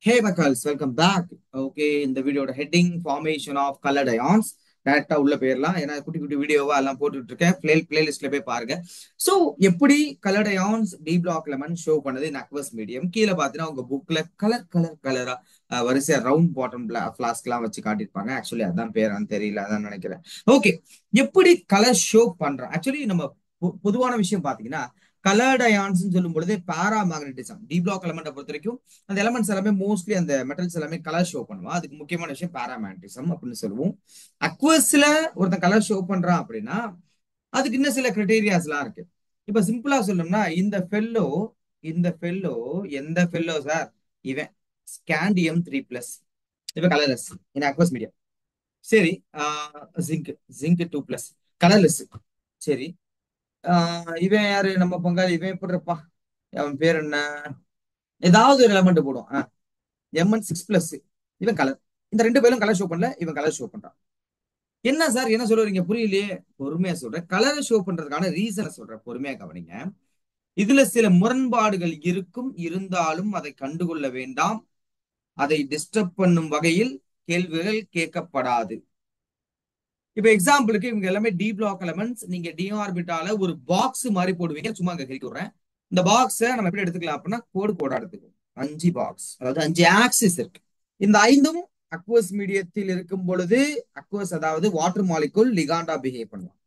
Hey Michaels, welcome back. Okay, இந்த வீடியோட heading formation of coloured ions. டேரக்டா உள்ள போயிடலாம். ஏன்னா குட்டி குட்டி வீடியோவா எல்லாம் போட்டுட்டு இருக்கேன். பிளேலிஸ்ட்ல போய் பாருங்க. ஸோ எப்படி coloured ions d block element show பண்ணது இன் அக்வஸ் மீடியம். கீழே பார்த்தீங்கன்னா உங்க புக்ல கலரா வரிசையா ரவுண்ட் பாட்டம் ஃபிளாஸ்க்லாம் வச்சு காட்டியிருப்பாங்க. ஆக்சுவலி அதான் பேரான்னு தெரியல, அதான் நினைக்கிறேன். ஓகே, எப்படி கலர் ஷோ பண்றோம். ஆக்சுவலி நம்ம பொதுவான விஷயம் பாத்தீங்கன்னா கலர்ட் அயான்ஸ் சொல்லும் பொழுது பாரா மேக்னட்டிசம் டி பிளாக் எலமெண்ட்டை பொறுத்த வரைக்கும் அந்த எலமெண்ட்ஸ் எல்லாமே மோஸ்ட்லி அந்த மெட்டல்ஸ் எல்லாமே கலர் ஷோ பண்ணுவோம். அதுக்கு முக்கியமான விஷயம் பாராமேக்னட்டிசம் அப்படின்னு சொல்லுவோம். அக்வஸ்ல ஒருத்தன் கலர் ஷோ பண்றான் அப்படின்னா அதுக்கு இன்னும் சில கிரைட்டீரியாஸ் எல்லாம் இருக்கு. இப்ப சிம்பிளா சொல்லணும்னா இந்த ஃபெல்லோ எந்த ஃபெல்லோ சார், இவன் ஸ்காண்டியம் 3+, இவன் கலர்லெஸ் இன் அக்வஸ் மீடியம். சரி, ஜிங்க் ஜிங்க் 2+, கலர்லெஸ். சரி, இவன் யாரு, நம்ம பங்காளி, இவன் எப்படி இருப்பான், அவன் பேர் என்ன, ஏதாவது ஒரு எலமெண்ட் போடும். Mn6+, இவன் கலர். இந்த ரெண்டு பேரும் கலர் ஷோ பண்ணல, இவன் கலர் ஷோ பண்றான். என்ன சார் என்ன சொல்றீங்க, புரியலையே. பொறுமையா சொல்றேன். கலரை ஷோ பண்றதுக்கான ரீசனை சொல்றேன், பொறுமையா கவனிங்க. இதுல சில முரண்பாடுகள் இருந்தாலும் அதை கண்டுகொள்ள வேண்டாம். அதை டிஸ்டர்ப் பண்ணும் வகையில் கேள்விகள் கேட்கப்படாது. இப்ப எக்ஸாம்பிளுக்கு இவங்க எல்லாமே டி பிளாக் எலமெண்ட்ஸ். நீங்க டி ஆர்பிட்டால ஒரு பாக்ஸ் மாதிரி போடுவீங்க. சும்மா அங்க கிளிக் விடுறேன். இந்த பாக்ஸை நம்ம எப்படி எடுத்துக்கலாம் அப்படின்னா கோடா எடுத்துக்கும். 5 பாக்ஸ், அதாவது 5 ஆக்சிஸ் இருக்கு. இந்த 5ம் அக்வஸ் மீடியத்தில் இருக்கும் பொழுது அக்வஸ், அதாவது வாட்டர் மாலிகுல் லிகாண்டா பிஹேவ் பண்ணுவோம்.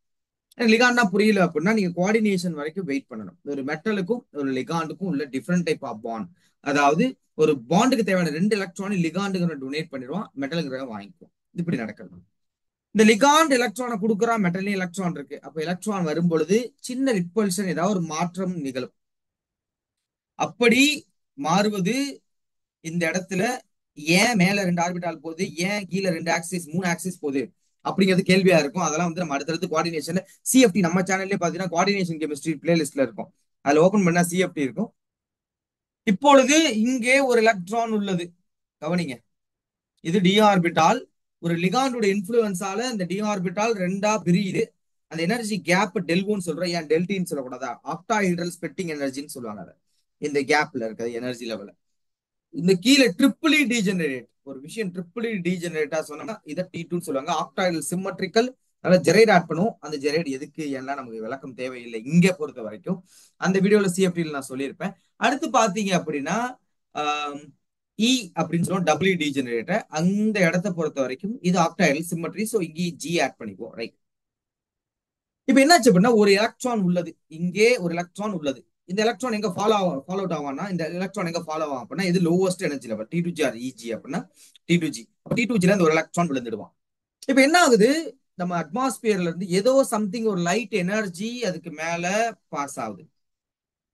லிகாண்டா புரியல அப்படின்னா நீங்க கோஆர்டினேஷன் வரைக்கும் வெயிட் பண்ணணும். ஒரு மெட்டலுக்கும் ஒரு லிகாண்டுக்கும் உள்ள டிஃப்ரெண்ட் டைப் ஆஃப் பாண்ட். அதாவது ஒரு பாண்டுக்கு தேவையான 2 எலக்ட்ரானை லிகாண்டுக்கு டொனேட் பண்ணிடுவோம், மெட்டலுக்கு வாங்கிக்குவோம். இப்படி நடக்கிறது. இந்த லிகாண்ட் எலக்ட்ரானை கொடுக்குறா, மெட்டலையும் எலக்ட்ரான் இருக்கு. அப்ப எலக்ட்ரான் வரும் பொழுது சின்ன ரிப்பல்ஷன், ஏதாவது ஒரு மாற்றம் நிகழும். அப்படி மாறுவது இந்த இடத்துல ஏன் மேல 2 ஆர்பிட்டால் போகுது, ஏன் கீழே 2 ஆக்சிஸ் 3 ஆக்சிஸ் போகுது அப்படிங்கிறது கேள்வியா இருக்கும். அதெல்லாம் வந்து நம்ம அடுத்தடுத்து கோஆர்டினேஷன் சிஎஃப்டி நம்ம சேனல்லே பாத்தீங்கன்னா கோஆர்டினேஷன் கெமிஸ்ட்ரி பிளேலிஸ்ட்ல இருக்கும். அதுல ஓபன் பண்ணா சிஎஃப்டி இருக்கும். இப்பொழுது இங்கே ஒரு எலக்ட்ரான் உள்ளது, கவனிங்க. இது டி ஆர்பிட்டால். ஒரு லிகாண்டோட இன்ஃபுளுன்ஸால இந்த டி ஆர்பிட்டால் 2ஆ பிரியுது. அந்த எனர்ஜி கேப் டெல்வோன்னு சொல்றோம். ஏன் டெல்டின்னு சொல்லக்கூடாதா, ஆக்டாஹெட்ரல் ஸ்பிளிட்டிங் எனர்ஜின்னு சொல்லுவாங்க. அதை இந்த கேப்ல இருக்கிற எனர்ஜி லெவல இந்த கீழே ட்ரிபிளி டீஜெனரேட் ஒரு விஷயம், ட்ரிபிளி டீஜெனரேட்டா சொன்னா இதை T2 சொல்லுவாங்க. ஆக்டாய்டல் சிம்மட்ரிக்கல், அதாவது ஜெரைட் ஆட் பண்ணுவோம். அந்த ஜெரைட் எதுக்கு எல்லாம் நமக்கு விளக்கம் தேவையில்லை இங்க பொறுத்த வரைக்கும். அந்த வீடியோல சிஎஃப்டியில் நான் சொல்லியிருப்பேன். அடுத்து பாத்தீங்க அப்படின்னா இ அப்படின்னு சொல்லுவோம், டபிள்யூ டீஜெனரேட்டர். அந்த இடத்தை பொறுத்த வரைக்கும் இது ஆக்டாய்டல் சிம்மட்ரி. ஸோ இங்கே ஜி ஆட் பண்ணிக்குவோம், ரைட். இப்ப என்னாச்சு அப்படின்னா ஒரு எலக்ட்ரான் உள்ளது, இங்கே ஒரு எலக்ட்ரான் உள்ளது. இந்த எலக்ட்ரான் எங்க ஃபாலோ அவுட் ஆவானா, இந்த எலக்ட்ரான் எங்க ஃபாலோ ஆகும் அப்படின்னா இது lowest energy level T2G or eg அப்படின்னா T2G. T2Gல இந்த ஒரு எலக்ட்ரான் விழுந்துடுவான். இப்ப என்ன ஆகுது, நம்ம அட்மாஸ்பியர்ல இருந்து ஏதோ சம்திங் ஒரு லைட் எனர்ஜி அதுக்கு மேல பாஸ் ஆகுது.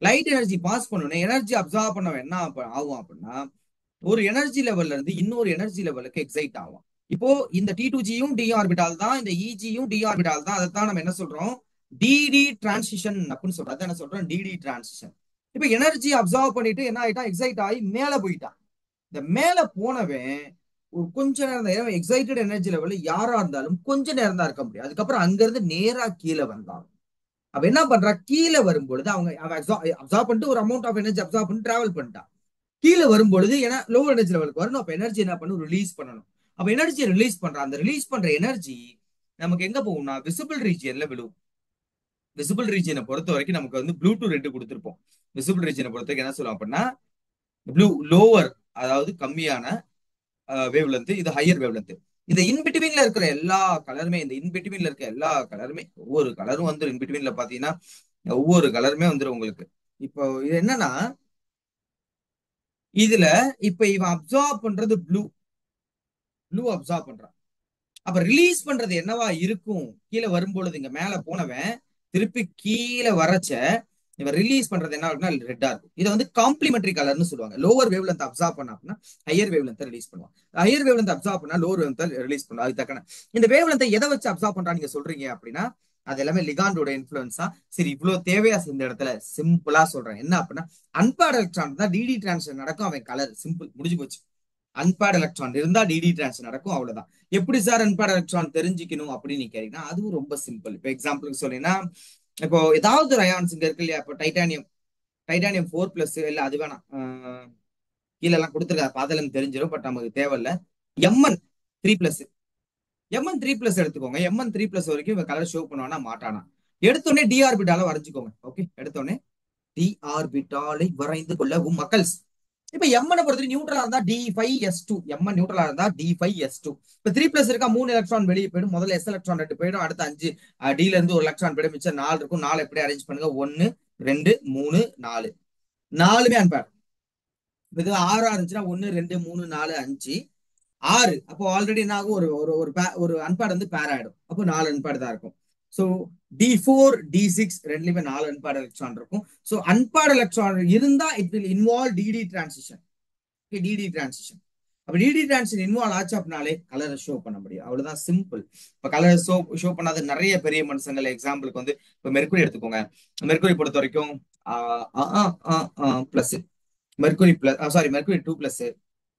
லைட் எனர்ஜி பாஸ் பண்ணணும், எனர்ஜி அப்சர்வ் பண்ண என்ன ஆகும் அப்படின்னா ஒரு எனர்ஜி லெவல்ல இருந்து இன்னொரு எனர்ஜி லெவலுக்கு எக்ஸைட் ஆகும். இப்போ இந்த T2Gயும் டி ஆர்பிட்டால் தான், இந்த இஜியும் டி ஆர்பிட்டால் தான். அதைத்தான் நம்ம என்ன சொல்றோம், டிடி டிரான்சிஷன் அப்படின்னு சொல்றோம். அதான் என்ன சொல்றோம், டிடி டிரான்சிஷன். இப்ப எனர்ஜி அப்சர்வ் பண்ணிட்டு என்ன ஆயிட்டான், எக்ஸைட் ஆகி மேல போயிட்டான். இந்த மேல போனவன் ஒரு கொஞ்ச நேரம் எக்ஸைட்டட் எனர்ஜி லெவல் யாரா இருந்தாலும் கொஞ்ச நேரம் தான் இருக்க முடியும். அதுக்கப்புறம் அங்க இருந்து நேரா கீழே வந்தான். அப்ப என்ன பண்றா, கீழே வரும்பொழுது அவங்க அப்சர்வ் பண்ணிட்டு ஒரு அமௌண்ட் ஆஃப் எனர்ஜி அப்சர்வ் பண்ணிட்டு டிராவல் பண்ணிட்டான். கீழே வரும்பொழுது ஏன்னா லோ எனர்ஜி லெவலுக்கு வரணும். அப்ப எனர்ஜி என்ன பண்ணும், ரிலீஸ் பண்ணணும். அப்ப எனர்ஜியை ரிலீஸ் பண்ற அந்த ரிலீஸ் பண்ற எனர்ஜி நமக்கு எங்க போகும்னா விசிபிள் ரீஜியன்ல விழுவும். விசிபிள் ரீஜியனை பொறுத்த வரைக்கும் நமக்கு வந்து ப்ளூ டு ரெட் கொடுத்துருப்போம். விசிபிள் ரீஜியனை பொறுத்த வரைக்கும் என்ன சொல்லுவோம் அப்படின்னா ப்ளூ லோவர், அதாவது கம்மியான வேவ் லென்த், இது ஹையர் வேவ் லென்த். இந்த இன்பிட்வீன்ல இருக்கிற எல்லா கலருமே, இந்த இன்பிட்வீன்ல இருக்க எல்லா கலருமே, ஒவ்வொரு கலரும் வந்து இன்பிட்வீன்ல பாத்தீங்கன்னா ஒவ்வொரு கலருமே வந்துடும் உங்களுக்கு. இப்போ இது என்னன்னா இதுல இப்ப இவன் அப்சர்வ் பண்றது ப்ளூ அப்சர்வ் பண்றான். அப்ப ரிலீஸ் பண்றது என்னவா இருக்கும், கீழே வரும்பொழுது இங்க மேல போனவன் திருப்பி கீழே வரச்ச இவன் ரிலீஸ் பண்றது என்ன இருக்குன்னா ரெட்டா இருக்கும். இதை வந்து காம்ப்ளிமெண்டரி கலர்னு சொல்லுவாங்க. லோவர் வேவ் லென்த் அப்சர்வ் பண்ணா அப்படின்னா ஹையர் வேவ் லென்த் ரிலீஸ் பண்ணுவாங்க. ஹையர் வேவ் லென்த் அப்சர்வ் பண்ணா லோவர் வேவ் லென்த் ரிலீஸ் பண்ணுவாங்க. அது தக்கன இந்த வேவ் லென்த்தை எதை வச்சு அப்சர்வ் பண்றான்னு நீங்க சொல்றீங்க அப்படின்னா அது எல்லாமே லிகாண்டோட இன்ஃபுளுன்ஸா. சரி, இவ்வளவு தேவையா இந்த இடத்துல சிம்பிளா சொல்றேன். என்ன அப்படின்னா அன்பேர்ட் எலக்ட்ரான் தான் டிடி டிரான்ஸ்ஃபர் நடக்கும், அவன் கலர் சிம்பிள் முடிஞ்சு போச்சு. அன்பேர்ட் எலக்ட்ரான் இருந்தா டிடி டிரான்ஸ்ஃபர் நடக்கும், அவ்வளவுதான். எப்படி சார் அன்பேர்ட் எலக்ட்ரான் தெரிஞ்சுக்கணும் அப்படின்னு நீ கேட்டீங்கன்னா அதுவும் ரொம்ப சிம்பிள். இப்போ எக்ஸாம்பிளுக்கு சொன்னீங்கன்னா இப்போ ஏதாவது ஒரு அயான்ஸ் இங்க இருக்கு இல்லையா, இப்போ டைட்டானியம் 4+, இல்ல அது வேணாம், கீழே எல்லாம் கொடுத்துருக்காரு, பார்த்தாலும் தெரிஞ்சிடும், பட் நமக்கு தேவையில்ல. MN three plus, MN three plus எடுத்துக்கோங்க. எம்என் த்ரீ பிளஸ் வரைக்கும் இவன் கலர் ஷோ பண்ணுவானா மாட்டானா. எடுத்தோடனே டி ஆர்பிட்டால வரைஞ்சுக்கோங்க. ஓகே, எடுத்தோடனே டி ஆர்பிட்டாலை வரைந்து கொள்ளவும் மக்கள்ஸ். இப்ப எம்என் பொறுத்தவரை நியூட்ரலா இருந்தா D5S2, எம்என் நியூட்ரலா இருந்தா D5S2. இப்ப த்ரீ பிளஸ் இருக்கா, 3 எலக்ட்ரான் வெளியே போயிடும். முதல்ல எஸ் எலக்ட்ரான் 2 போயிடும், அடுத்த 5 டில இருந்து 1 எலக்ட்ரான் போயிடும், மிச்சம் 4 இருக்கும். 4 எப்படி அரேஞ்ச் பண்ணுங்க, 1 2 3 4, 4மே அன்பேர். இது 6 இருந்துச்சுன்னா 1 2 3 4 5 6. அப்போ ஆல்ரெடி என்ன ஆகும், ஒரு ஒரு ஒரு ஒரு அன்பேர் வந்து பேர் ஆயிடும். அப்போ 4 அன்பேர் தான் இருக்கும். ஸோ D4 D6 ரெண்டுலயுமே 4 அன்பேர்ட் எலக்ட்ரான் இருக்கும். ஸோ அன்பேர்ட் எலக்ட்ரான் இருந்தா it will involve dd transition. Dd transition. அப்ப டிடி டிரான்சிஷன் இன்வால்வ் ஆச்சு அப்படின்னாலே கலரை ஷோ பண்ண முடியும். அவ்வளவுதான், சிம்பிள். இப்ப கலர் ஷோ பண்ணாத நிறைய பெரிய மனுஷங்கள், எக்ஸாம்பிளுக்கு வந்து இப்ப மெர்க்குரி எடுத்துக்கோங்க. மெர்க்குரி பொறுத்த வரைக்கும் plus, mercury plus, sorry mercury 2 plus,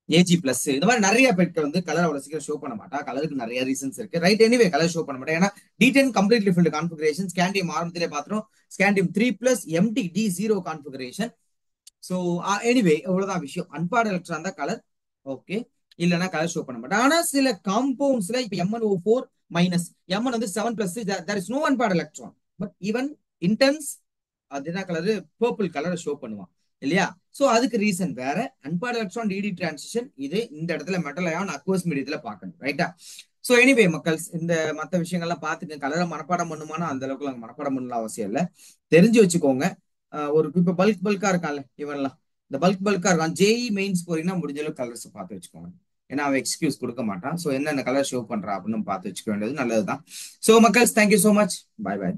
AG plus, இந்த மாதிரி நிறைய பேருக்கு வந்து கலர் அவ்வளவு சீக்கிரம் ஷோ பண்ண மாட்டா. கலருக்கு நிறைய ரீசன்ஸ் இருக்கு, ரைட். எனிவே கலர் ஷோ பண்ண மாட்டேன், ஏன்னா D10 completely field configuration. Scandium ஆரம்பத்திலே பாத்துறோம், scandium 3 plus empty D0 configuration. So anyway இவ்வளவுதான் விஷயம். அன்பேர்ட் எலக்ட்ரான் தான் கலர், ஓகே, இல்லைன்னா கலர் ஷோ பண்ண மாட்டேன். ஆனா சில காம்பவுண்ட்ஸ்ல இப்ப MnO4 மைனஸ், எம்என் வந்து 7 plus, there is no unpaired electron, but even intense அது என்ன கலரு, பர்பிள் கலரை ஷோ பண்ணுவான் இல்லையா. சோ அதுக்கு ரீசன் வேற. அன்பேர்ட் எலக்ட்ரான் டிடி டிரான்சிஷன் இது இந்த இடத்துல மெட்டல் அயான் அக்வஸ் மீடியத்துல பார்க்கணும், ரைட்டா. சோ எனிவே மக்கள்ஸ், இந்த மற்ற விஷயங்கள்லாம் பார்த்துக்க. கலரை மனப்பாடம் பண்ணுமானா அந்த அளவுக்கு நாங்கள் மனப்பாடம் பண்ணலாம் அவசியம் இல்லை, தெரிஞ்சு வச்சுக்கோங்க. ஒரு இப்ப பல்கா இருக்கான்ல இவன்லாம், இந்த பல்கா இருக்கான். ஜேஇ மெயின்ஸ் போறீங்கன்னா முடிஞ்ச அளவுக்கு கலர்ஸ் பார்த்து வச்சுக்கோங்க, ஏன்னா அவன் எக்ஸ்கியூஸ் கொடுக்க மாட்டான். ஸோ என்னென்ன கலர் ஷோ பண்றா அப்படின்னு பார்த்து வச்சுக்க வேண்டியது நல்லதுதான். ஸோ மக்கள்ஸ், தேங்க்யூ ஸோ மச், பாய் பாய்.